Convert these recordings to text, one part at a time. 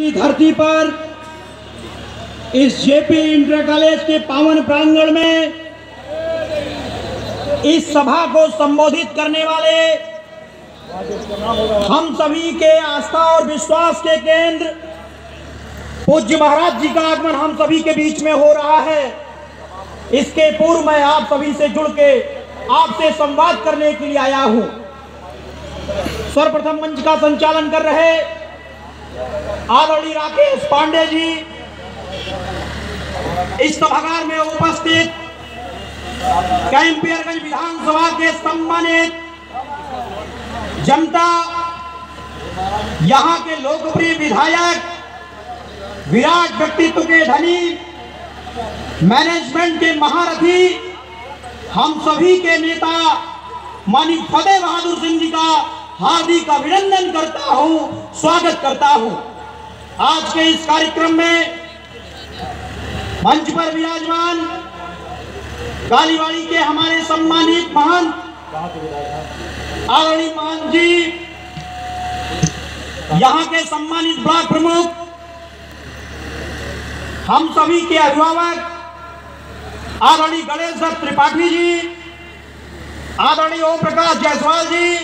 की धरती पर इस जेपी इंटर कॉलेज के पावन प्रांगण में इस सभा को संबोधित करने वाले हम सभी के आस्था और विश्वास के केंद्र पूज्य महाराज जी का आगमन हम सभी के बीच में हो रहा है। इसके पूर्व मैं आप सभी से जुड़ के आपसे संवाद करने के लिए आया हूं। सर्वप्रथम मंच का संचालन कर रहे आदरणीय राकेश पांडे जी, इस सभागार में उपस्थित कैंपियरगंज विधानसभा के सम्मानित जनता, यहाँ के लोकप्रिय विधायक, विराट व्यक्तित्व के धनी, मैनेजमेंट के महारथी, हम सभी के नेता माननीय फतेह बहादुर सिंह जी का हार्दिक अभिनंदन करता हूं, स्वागत करता हूं। आज के इस कार्यक्रम में मंच पर विराजमान कालीबाड़ी के हमारे सम्मानित महंत आदरणीय महंत जी, यहाँ के सम्मानित ब्लॉक प्रमुख, हम सभी के अभिभावक आदरणीय गणेश दत्त त्रिपाठी जी, आदरणीय ओम प्रकाश जायसवाल जी,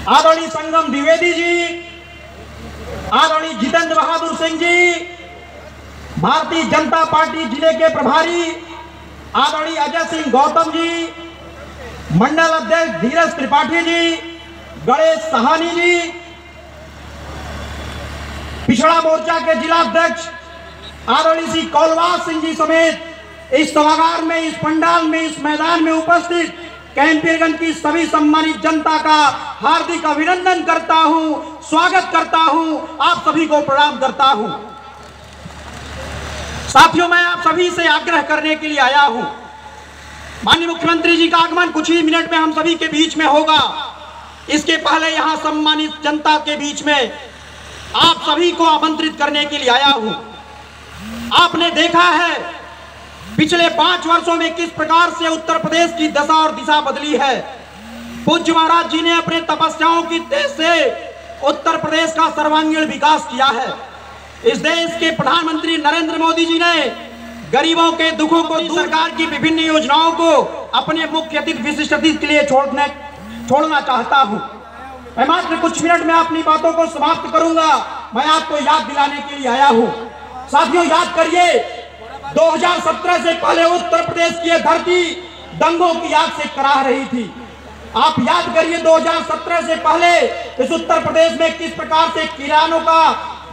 आदरणीय संगम द्विवेदी जी, आदरणीय जितेंद्र बहादुर सिंह जी, भारतीय जनता पार्टी जिले के प्रभारी आदरणीय अजय सिंह गौतम जी, मंडल अध्यक्ष धीरज त्रिपाठी जी, गणेश सहानी जी, पिछड़ा मोर्चा के जिला अध्यक्ष आदरणीय श्री कौलवास सिंह जी समेत इस सभागार में, इस पंडाल में, इस मैदान में उपस्थित कैंपियरगंज की सभी सम्मानित जनता का हार्दिक अभिनंदन करता हूं, स्वागत करता हूं, आप सभी को प्रणाम करता हूं। साथियों, मैं आप सभी से आग्रह करने के लिए आया हूं। माननीय मुख्यमंत्री जी का आगमन कुछ ही मिनट में हम सभी के बीच में होगा। इसके पहले यहां सम्मानित जनता के बीच में आप सभी को आमंत्रित करने के लिए आया हूं। आपने देखा है पिछले 5 वर्षों में किस प्रकार से उत्तर प्रदेश की दशा और दिशा बदली है। पूज्य महाराज जी ने अपने तपस्याओं की तेज से उत्तर प्रदेश का सर्वांगीण विकास किया है। इस देश के प्रधानमंत्री नरेंद्र मोदी जी ने गरीबों के दुखों को, सरकार की विभिन्न योजनाओं को अपने मुख्य अतिथि, विशिष्ट अतिथि के लिए छोड़ना चाहता हूं। मैं मात्र कुछ मिनट में अपनी बातों को समाप्त करूंगा। मैं आपको याद दिलाने के लिए आया हूं। साथियों, याद करिए 2017 से पहले उत्तर प्रदेश की धरती दंगों की आग से कराह रही थी। आप याद करिए 2017 से पहले इस उत्तर प्रदेश में किस प्रकार से किसानों का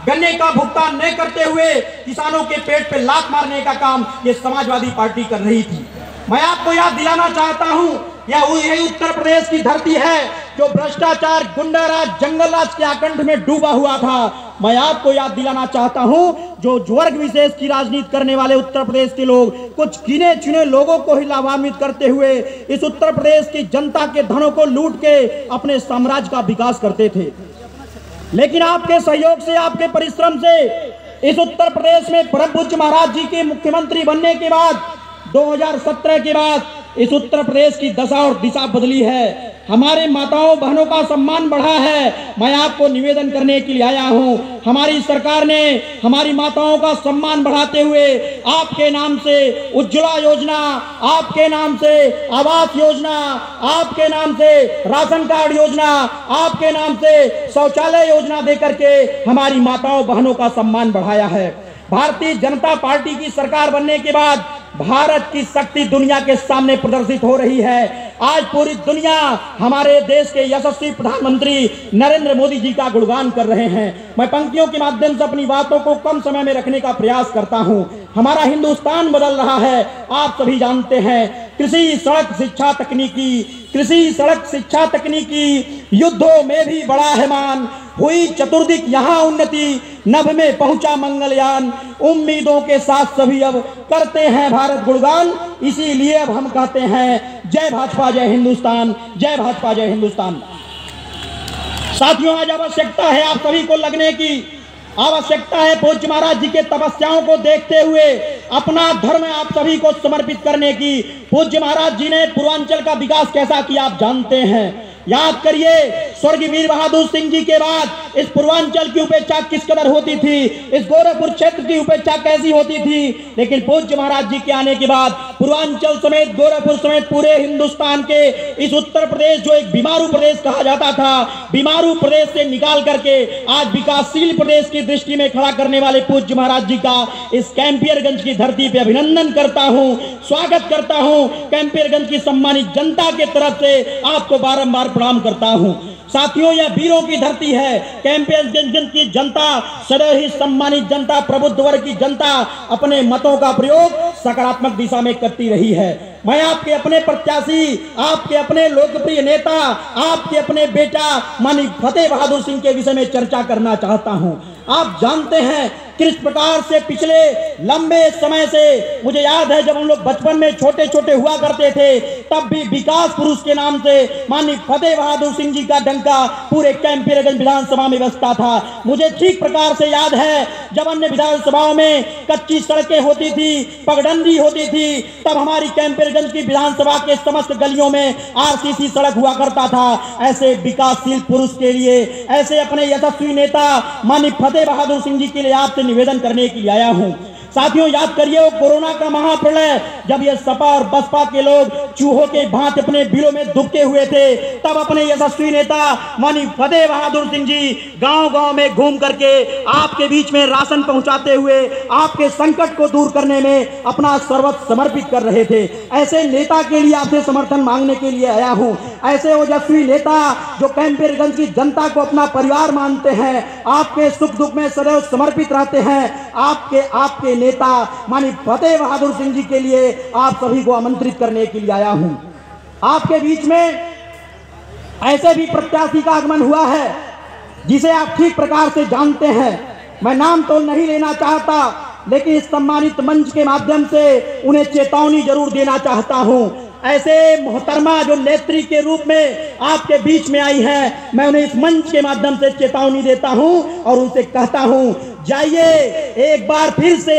गन्ने का भुगतान न करते हुए किसानों के पेट पे लात मारने का काम ये समाजवादी पार्टी कर रही थी। मैं आपको याद दिलाना चाहता हूं, यही उत्तर प्रदेश की धरती है जो भ्रष्टाचार, गुंडाराज, जंगलराज के आकंठ में डूबा हुआ था। मैं आपको याद दिलाना चाहता हूं, जो वर्ग विशेष की राजनीति करने वाले उत्तर प्रदेश के लोग कुछ गिने चुने लोगों को ही लाभान्वित करते हुए इस उत्तर प्रदेश की जनता के धनों को लूट के अपने साम्राज्य का विकास करते थे। लेकिन आपके सहयोग से, आपके परिश्रम से इस उत्तर प्रदेश में परम पूज्य महाराज जी के मुख्यमंत्री बनने के बाद 2017 के बाद इस उत्तर प्रदेश की दशा और दिशा बदली है। हमारे माताओं बहनों का सम्मान बढ़ा है। मैं आपको निवेदन करने के लिए आया हूं। हमारी सरकार ने हमारी माताओं का सम्मान बढ़ाते हुए आपके नाम से उज्ज्वला योजना, आपके नाम से आवास योजना, आपके नाम से राशन कार्ड योजना, आपके नाम से शौचालय योजना देकर के हमारी माताओं बहनों का सम्मान बढ़ाया है। भारतीय जनता पार्टी की सरकार बनने के बाद भारत की शक्ति दुनिया के सामने प्रदर्शित हो रही है। आज पूरी दुनिया हमारे देश के यशस्वी प्रधानमंत्री नरेंद्र मोदी जी का गुणगान कर रहे हैं। मैं पंक्तियों के माध्यम से अपनी बातों को कम समय में रखने का प्रयास करता हूं। हमारा हिंदुस्तान बदल रहा है, आप सभी जानते हैं। कृषि, सड़क, शिक्षा, तकनीकी, कृषि, सड़क, शिक्षा, तकनीकी, युद्धों में भी बड़ा है मान, हुई चतुर्दिक यहाँ उन्नति, नभ में पहुंचा मंगलयान, उम्मीदों के साथ सभी अब करते हैं भारत गुणगान। इसीलिए अब हम कहते हैं जय भाजपा, जय हिंदुस्तान, जय भाजपा, जय हिंदुस्तान। साथियों, आज आवश्यकता है आप सभी को लगने की, आवश्यकता है पूज्य महाराज जी के तपस्याओं को देखते हुए अपना धर्म आप सभी को समर्पित करने की। पूज्य महाराज जी ने पूर्वांचल का विकास कैसा किया आप जानते हैं। याद करिए, स्वर्गीय वीर बहादुर सिंह जी के बाद इस पूर्वांचल की उपेक्षा किस कदर होती थी, इस गोरखपुर क्षेत्र की उपेक्षा कैसी होती थी। लेकिन पूज्य महाराज जी के आने के बाद पूर्वांचल समेत, गोरखपुर समेत पूरे हिंदुस्तान के इस उत्तर प्रदेश, जो एक बीमारू प्रदेश कहा जाता था, बीमारू प्रदेश से निकाल करके आज विकासशील प्रदेश की दृष्टि में खड़ा करने वाले पूज्य महाराज जी का इस कैंपियरगंज की धरती पे अभिनंदन करता हूं, स्वागत करता हूं। कैंपियरगंज की सम्मानित जनता के तरफ से आपको बारंबार प्रणाम करता हूं। साथियों, यह वीरों की धरती है। कैंपियरगंज की जनता सदैव ही सम्मानित जनता, प्रबुद्ध वर्ग की जनता अपने मतों का प्रयोग सकारात्मक दिशा में करती रही है। मैं आपके अपने प्रत्याशी, आपके अपने लोकप्रिय नेता, आपके अपने बेटा माननीय फतेह बहादुर सिंह के विषय में चर्चा करना चाहता हूं। आप जानते हैं किस प्रकार से पिछले लंबे समय से, मुझे याद है जब हम लोग बचपन में छोटे छोटे हुआ करते थे, तब भी विकास पुरुष के नाम से माननीय फतेह बहादुर सिंह जी का डंका पूरे कैंपियरगंज विधानसभा में बजता था। मुझे ठीक प्रकार से याद है जब अन्य विधानसभाओं में कच्ची सड़कें होती थी, पगडंडी होती थी, तब हमारी कैंपियरगंज की विधानसभा के समस्त गलियों में आरसीसी सड़क हुआ करता था। ऐसे विकासशील पुरुष के लिए, ऐसे अपने यशस्वी नेता माननीय फतेह बहादुर सिंह जी के लिए आपसे निवेदन करने के लिए आया हूं। साथियों, याद करिए वो कोरोना का महाप्रलय, जब ये सपा और बसपा के लोग चूहों के भांति अपने बिलों में दुबके हुए थे, तब अपने यशस्वी नेता माननीय फतेह बहादुर सिंह जी गांव-गांव में घूम करके आपके बीच में राशन पहुंचाते हुए आपके संकट को दूर करने में अपना सर्वस्व समर्पित कर रहे थे। ऐसे नेता के लिए आपसे समर्थन मांगने के लिए आया हूं। ऐसे ओजस्वी नेता जो कैंपियरगंज की जनता को अपना परिवार मानते हैं, आपके सुख दुख में सदैव समर्पित रहते हैं, आपके नेता माननीय फतेह बहादुर सिंह जी के लिए आप सभी को आमंत्रित करने के लिए आया हूं। आपके बीच में ऐसे भी प्रत्याशी का आगमन हुआ है जिसे आप ठीक प्रकार से जानते हैं। मैं नाम तो नहीं लेना चाहता, लेकिन इस सम्मानित मंच के माध्यम से उन्हें चेतावनी जरूर देना चाहता हूं। ऐसे मोहतरमा जो नेत्री के रूप में आपके बीच में आई हैं, मैं उन्हें इस मंच के माध्यम से चेतावनी देता हूं और उनसे कहता हूं, जाइए एक बार फिर से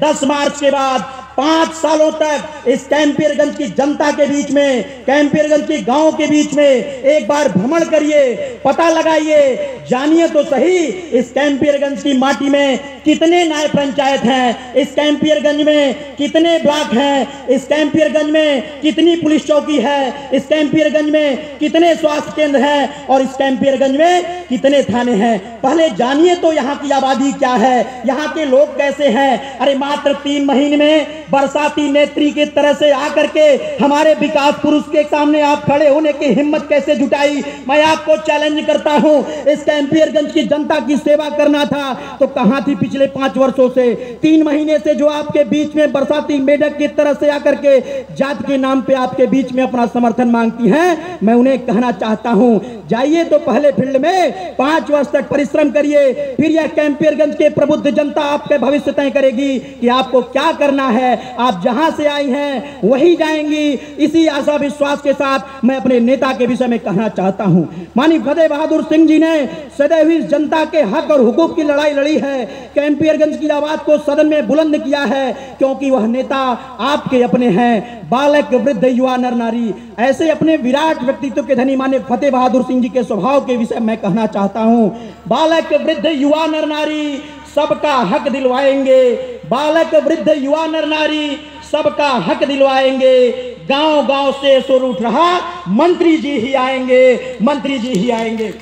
10 मार्च के बाद 5 सालों तक इस कैंपियरगंज की जनता के बीच में, कैंपियरगंज के गांव के बीच में एक बार भ्रमण करिए, पता लगाइए, जानिए तो सही इस कैंपियरगंज की माटी में कितने न्याय पंचायत हैं, इस कैंपियरगंज में कितने ब्लॉक हैं, इस कैंपियरगंज में कितनी पुलिस चौकी है, इस कैंपियरगंज में कितने स्वास्थ्य केंद्र हैं और इस कैंपियरगंज में कितने थाने हैं। पहले जानिए तो यहाँ की आबादी क्या है, यहाँ के लोग कैसे हैं। अरे मात्र 3 महीने में बरसाती नेत्री की तरह से आकर के हमारे विकास पुरुष के सामने आप खड़े होने की हिम्मत कैसे जुटाई। मैं आपको चैलेंज करता हूं, इस कैंपियरगंज की जनता की सेवा करना था तो कहां थी पिछले 5 वर्षों से। 3 महीने से जो आपके बीच में बरसाती मेढक की तरह से आकर के जात के नाम पे आपके बीच में अपना समर्थन मांगती हैं, मैं उन्हें कहना चाहता हूं, जाइए तो पहले फील्ड में 5 वर्ष तक परिश्रम करिए, फिर यह कैंपियरगंज के प्रबुद्ध जनता आपके भविष्य तय करेगी कि आपको क्या करना है। आप जहां से आई हैं वही जाएंगी। इसी आशा विश्वास के साथ मैं अपने नेता के विषय में कहना चाहता हूं, माननीय फतेह बहादुर सिंह जी ने सदैव ही जनता के हक और हुकूक की लड़ाई लड़ी है, कैंपियरगंज की आवाज को सदन में बुलंद किया है, क्योंकि वह नेता आपके अपने हैं। बालक, वृद्ध, युवा, नर नारी, ऐसे अपने विराट व्यक्तित्व के धनी माननीय फतेह बहादुर सिंह जी के स्वभाव के विषय में कहना चाहता हूं। बालक, वृद्ध, युवा, नर नारी सबका हक दिलवाएंगे, बालक, वृद्ध, युवा, नर नारी सबका हक दिलवाएंगे। गांव-गांव से सुर उठ रहा, मंत्री जी ही आएंगे, मंत्री जी ही आएंगे।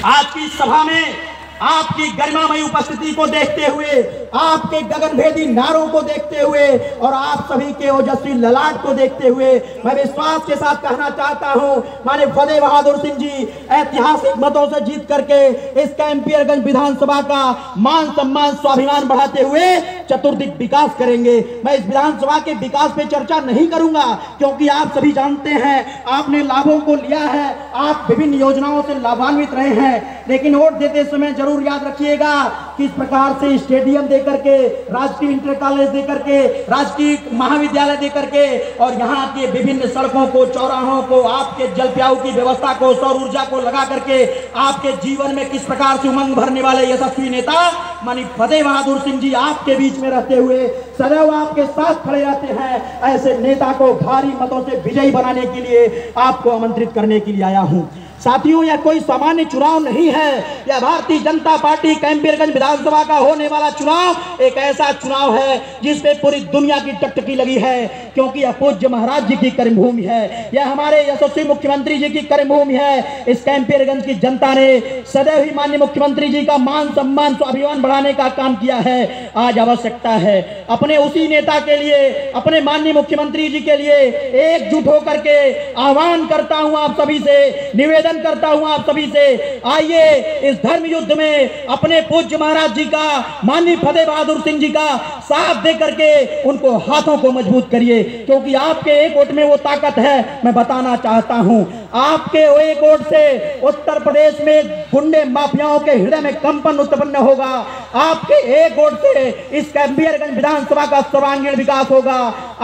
आज की सभा में आपकी गरिमामयी उपस्थिति को देखते हुए, आपके गगनभेदी नारों को देखते हुए और आप सभी के ओजस्वी ललाट को देखते हुए मैं विश्वास के साथ कहना चाहता हूं, माननीय फतेह बहादुर सिंह जी ऐतिहासिक मतों से जीत करके इस कैंपियरगंज विधानसभा का मान सम्मान, स्वाभिमान बढ़ाते हुए चतुर्दिक विकास करेंगे। मैं इस विधानसभा के विकास पे चर्चा नहीं करूंगा, क्योंकि आप सभी जानते हैं आपने लाभों को लिया है, आप विभिन्न योजनाओं से लाभान्वित रहे हैं, लेकिन वोट देते समय जरूर याद रखिएगा किस प्रकार से स्टेडियम दे करके, राजकीय इंटर कॉलेज दे करके, राजकीय महाविद्यालय दे करके और यहाँ के विभिन्न सड़कों को, चौराहों को, आपके जल प्याऊ की व्यवस्था को, सौर ऊर्जा को लगा करके आपके जीवन में किस प्रकार से उमंग भरने वाले यशस्वी नेता माननीय फतेह बहादुर सिंह जी आपके बीच में रहते हुए सदैव आपके साथ खड़े रहते हैं। ऐसे नेता को भारी मतों से विजयी बनाने के लिए आपको आमंत्रित करने के लिए आया हूं। साथियों, यह कोई सामान्य चुनाव नहीं है, यह भारतीय जनता पार्टी कैंपियरगंज विधानसभा का होने वाला चुनाव एक ऐसा चुनाव है जिसपे पूरी दुनिया की टकटकी लगी है, क्योंकि यह पूज्य महाराज जी की कर्मभूमि है, यह हमारे यशस्वी मुख्यमंत्री जी की कर्मभूमि है। इस कैंपियरगंज की जनता ने सदैव ही माननीय मुख्यमंत्री जी का मान सम्मान स्वाभिमान बढ़ाने का काम किया है। आज आवश्यकता है अपने उसी नेता के लिए, अपने माननीय मुख्यमंत्री जी के लिए एकजुट होकर के आह्वान करता हूं आप सभी से, निवेदन करता हूं आप सभी से, आइए इस धर्म युद्ध में अपने पूज्य महाराज जी का, माननीय फतेह बहादुर सिंह जी का साथ दे करके उनको हाथों को मजबूत करिए, क्योंकि आपके एक वोट में वो ताकत है। मैं बताना चाहता हूं, आपके एक वोट से उत्तर प्रदेश में गुंडे माफियाओं के हृदय में कंपन उत्पन्न होगा। आपके एक वोट से इस कैंपियरगंज विधानसभा का सर्वांगीण विकास होगा।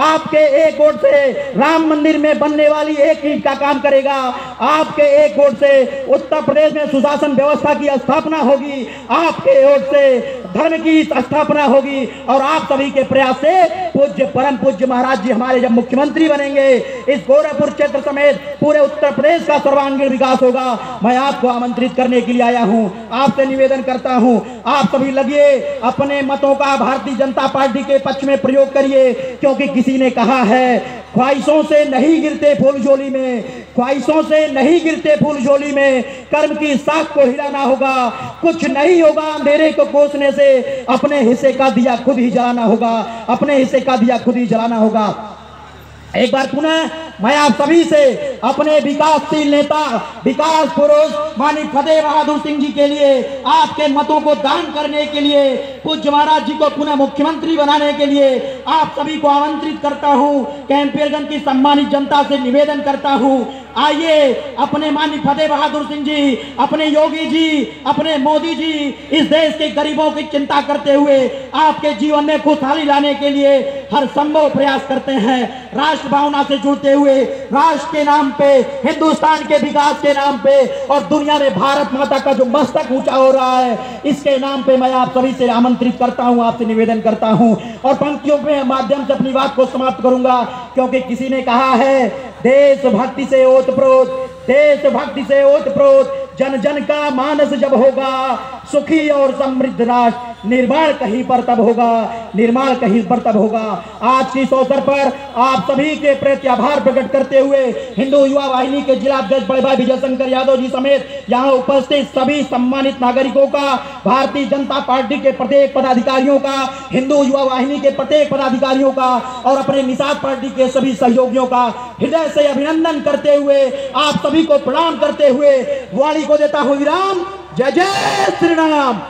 आपके एक वोट से राम मंदिर में बनने वाली एक ईंट का काम करेगा। आपके एक वोट से उत्तर प्रदेश में सुशासन व्यवस्था की स्थापना होगी। आपके वोट से धर्म की स्थापना होगी और आप सभी के प्रयास से पूज्य परम पूज्य महाराज जी हमारे जब मुख्यमंत्री बनेंगे, इस गोरखपुर क्षेत्र समेत पूरे उत्तर प्रदेश का सर्वांगीण विकास होगा। मैं आपको आमंत्रित करने के लिए आया हूं, आपसे निवेदन करता हूं, आप सभी लगिए, अपने मतों का भारतीय जनता पार्टी के पक्ष में प्रयोग करिए, क्योंकि किसी ने कहा है ख्वाहिशों से नहीं गिरते फूल झोली में, ख्वाहिशों से नहीं गिरते फूल झोली में, कर्म की साख को हिलाना होगा। कुछ नहीं होगा अंधेरे को कोसने से, अपने हिस्से का दिया खुद ही जलाना होगा, अपने हिस्से का दिया खुद ही जलाना होगा। एक बार पुनः मैं आप सभी से अपने विकासशील नेता, विकास पुरुष माननीय फतेह बहादुर सिंह जी के लिए आपके मतों को दान करने के लिए, पूज्य महाराज जी को पुनः मुख्यमंत्री बनाने के लिए आप सभी को आमंत्रित करता हूं। कैंपियरगंज की सम्मानित जनता से निवेदन करता हूं, आइए अपने माननीय फतेह बहादुर सिंह जी, अपने योगी जी, अपने मोदी जी इस देश के गरीबों की चिंता करते हुए आपके जीवन में खुशहाली लाने के लिए हर संभव प्रयास करते हैं। राष्ट्र भावना से जुड़ते हुए, राष्ट्र के नाम पे, हिंदुस्तान के विकास के नाम पे और दुनिया में भारत माता का जो मस्तक ऊंचा हो रहा है, इसके नाम पे मैं आप सभी से आमंत्रित करता हूं, आपसे निवेदन करता हूं और पंक्तियों के माध्यम से अपनी बात को समाप्त करूंगा। क्योंकि किसी ने कहा है देशभक्ति से ओतप्रोत, देशभक्ति से ओतप्रोत जन जन का मानस जब होगा, सुखी और समृद्ध राष्ट्र निर्माण कहीं पर तब होगा, निर्माण कहीं पर तब होगा। आज के इस अवसर पर आप सभी के प्रति आभार प्रकट करते हुए हिंदू युवा वाहिनी के जिला अध्यक्ष बड़े भाई विजय शंकर यादव जी समेत यहाँ उपस्थित सभी सम्मानित नागरिकों का, भारतीय जनता पार्टी के प्रत्येक पदाधिकारियों का, हिंदू युवा वाहिनी के प्रत्येक पदाधिकारियों का और अपने निषाद पार्टी के सभी सहयोगियों का हृदय से अभिनंदन करते हुए, आप सभी को प्रणाम करते हुए वाणी को देता हूं विराम। जय जय श्री राम।